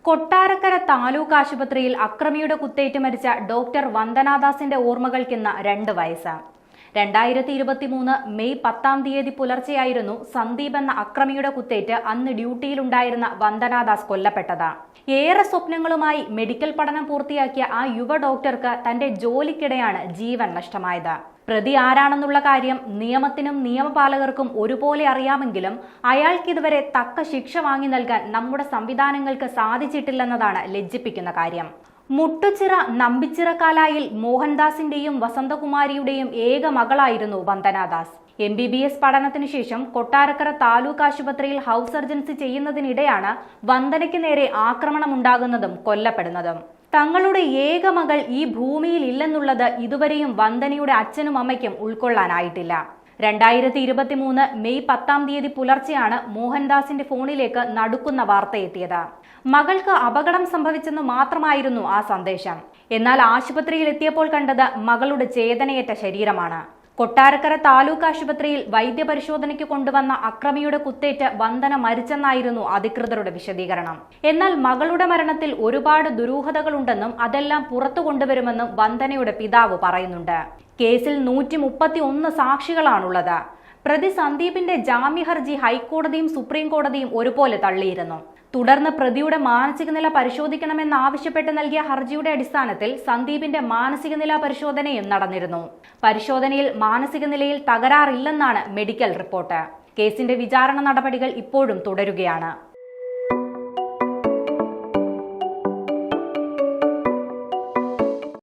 കൊട്ടാരക്കര താലൂക്ക് ആശുപത്രിയിൽ അക്രമിയുടെ കുത്തേറ്റ് മരിച്ച ഡോക്ടർ വന്ദനാദാസിന്റെ ഓർമ്മകൾക്കിന്ന് 2 വയസ്സ്. 2023 മെയ് 10 പുലർച്ചെയായിരുന്നു സന്ദീപ് എന്ന അക്രമിയുടെ കുത്തേറ്റ് അന്ന് ഡ്യൂട്ടിയിലുണ്ടായിരുന്ന വന്ദനാദാസ് കൊല്ലപ്പെട്ടത്. ഏറെ സ്വപ്നങ്ങളുമായി മെഡിക്കൽ പഠനം പൂർത്തിയാക്കിയ ആ യുവ ഡോക്ടർക്ക് തന്റെ ജോലിക്കിടെയാണ് ജീവൻ നഷ്ടമായത്. പ്രതി ആരാണെന്നുള്ള കാര്യം നിയമത്തിനും നിയമപാലകർക്കും ഒരുപോലെ അറിയാമെങ്കിലും അയാൾക്കിതുവരെ തക്ക ശിക്ഷ വാങ്ങി നൽകാൻ നമ്മുടെ സംവിധാനങ്ങൾക്ക് സാധിച്ചിട്ടില്ലെന്നതാണ് ലജ്ജിപ്പിക്കുന്ന കാര്യം. മുട്ടുച്ചിറ നമ്പിച്ചിറക്കാലായിൽ മോഹൻദാസിന്റെയും വസന്തകുമാരിയുടെയും ഏക മകളായിരുന്നു വന്ദനാദാസ്. MBBS പഠനത്തിനു ശേഷം കൊട്ടാരക്കര താലൂക്ക് ആശുപത്രിയിൽ ഹൗസ് സർജൻസി ചെയ്യുന്നതിനിടെയാണ് വന്ദനയ്ക്ക് നേരെ ആക്രമണമുണ്ടാകുന്നതും കൊല്ലപ്പെടുന്നതും. തങ്ങളുടെ ഏക മകൾ ഈ ഭൂമിയിൽ ഇല്ലെന്നുള്ളത് ഇതുവരെയും വന്ദനയുടെ അച്ഛനും അമ്മയ്ക്കും ഉൾക്കൊള്ളാനായിട്ടില്ല. 2023 മെയ് 10 പുലർച്ചെയാണ് മോഹൻദാസിന്റെ ഫോണിലേക്ക് നടുക്കുന്ന വാർത്തയെത്തിയത്. മകൾക്ക് അപകടം സംഭവിച്ചെന്ന് മാത്രമായിരുന്നു ആ സന്ദേശം. എന്നാൽ ആശുപത്രിയിൽ എത്തിയപ്പോൾ കണ്ടത് മകളുടെ ചേതനയേറ്റ ശരീരമാണ്. കൊട്ടാരക്കര താലൂക്ക് ആശുപത്രിയിൽ വൈദ്യപരിശോധനയ്ക്ക് കൊണ്ടുവന്ന അക്രമിയുടെ കുത്തേറ്റ് വന്ദന മരിച്ചെന്നായിരുന്നു അധികൃതരുടെ വിശദീകരണം. എന്നാൽ മകളുടെ മരണത്തിൽ ഒരുപാട് ദുരൂഹതകളുണ്ടെന്നും അതെല്ലാം പുറത്തു കൊണ്ടുവരുമെന്നും വന്ദനയുടെ പിതാവ് പറയുന്നുണ്ട്. കേസിൽ 131 സാക്ഷികളാണുള്ളത്. പ്രതി സന്ദീപിന്റെ ജാമ്യ ഹർജി ഹൈക്കോടതിയും സുപ്രീം കോടതിയും ഒരുപോലെ തള്ളിയിരുന്നു. തുടർന്ന് പ്രതിയുടെ മാനസിക നില പരിശോധിക്കണമെന്നാവശ്യപ്പെട്ട് നൽകിയ ഹർജിയുടെ അടിസ്ഥാനത്തിൽ സന്ദീപിന്റെ മാനസിക നില പരിശോധനയും നടന്നിരുന്നു. പരിശോധനയിൽ മാനസിക നിലയിൽ തകരാറില്ലെന്നാണ് മെഡിക്കൽ റിപ്പോർട്ട്. കേസിന്റെ വിചാരണ നടപടികൾ ഇപ്പോഴും തുടരുകയാണ്.